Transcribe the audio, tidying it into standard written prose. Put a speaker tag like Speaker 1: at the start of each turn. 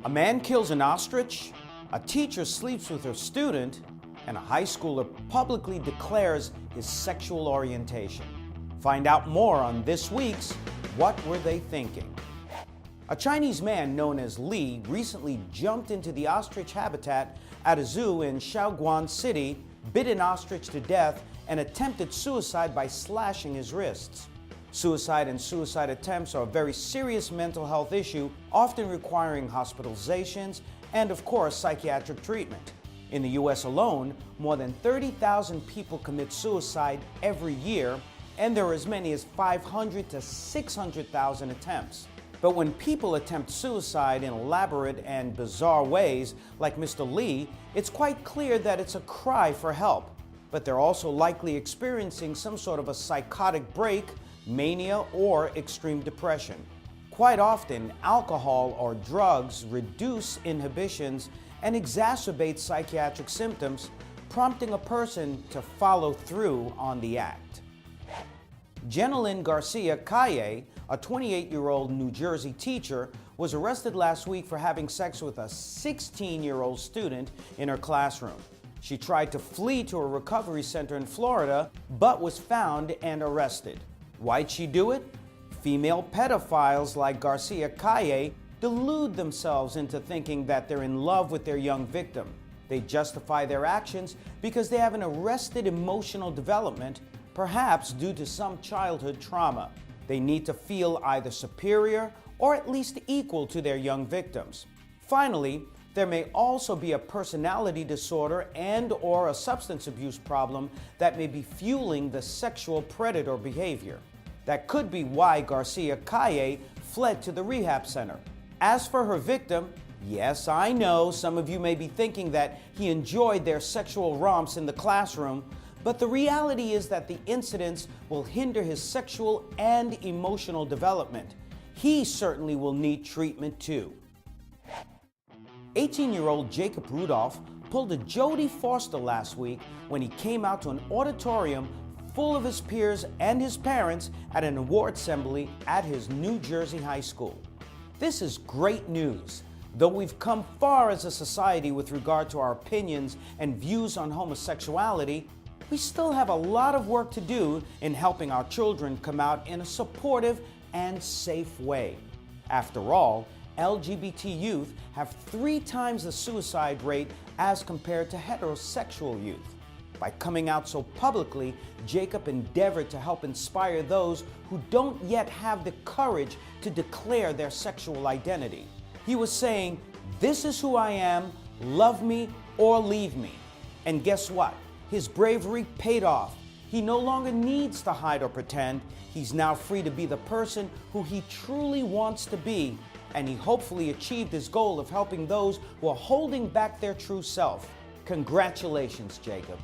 Speaker 1: A man kills an ostrich, a teacher sleeps with her student, and a high schooler publicly declares his sexual orientation. Find out more on this week's What Were They Thinking? A Chinese man known as Li recently jumped into the ostrich habitat at a zoo in Shaoguan City, bit an ostrich to death, and attempted suicide by slashing his wrists. Suicide and suicide attempts are a very serious mental health issue, often requiring hospitalizations and, of course, psychiatric treatment. In the U.S. alone, more than 30,000 people commit suicide every year, and there are as many as 500 to 600,000 attempts. But when people attempt suicide in elaborate and bizarre ways, like Mr. Li, it's quite clear that it's a cry for help. But they're also likely experiencing some sort of a psychotic break, mania, or extreme depression. Quite often, alcohol or drugs reduce inhibitions and exacerbate psychiatric symptoms, prompting a person to follow through on the act. Jenilyn Garcia Calle, a 28-year-old New Jersey teacher, was arrested last week for having sex with a 16-year-old student in her classroom. She tried to flee to a recovery center in Florida, but was found and arrested. Why'd she do it? Female pedophiles like Garcia Calle delude themselves into thinking that they're in love with their young victim. They justify their actions because they have an arrested emotional development, perhaps due to some childhood trauma. They need to feel either superior or at least equal to their young victims. Finally, there may also be a personality disorder and/or a substance abuse problem that may be fueling the sexual predator behavior. That could be why Garcia Calle fled to the rehab center. As for her victim, yes, I know some of you may be thinking that he enjoyed their sexual romps in the classroom, but the reality is that the incidents will hinder his sexual and emotional development. He certainly will need treatment too. 18-year-old Jacob Rudolph pulled a Jodie Foster last week when he came out to an auditorium full of his peers and his parents at an award ceremony at his New Jersey high school. This is great news. Though we've come far as a society with regard to our opinions and views on homosexuality, we still have a lot of work to do in helping our children come out in a supportive and safe way. After all, LGBT youth have 3 times the suicide rate as compared to heterosexual youth. By coming out so publicly, Jacob endeavored to help inspire those who don't yet have the courage to declare their sexual identity. He was saying, "This is who I am, love me or leave me." And guess what? His bravery paid off. He no longer needs to hide or pretend. He's now free to be the person who he truly wants to be, and he hopefully achieved his goal of helping those who are holding back their true self. Congratulations, Jacob.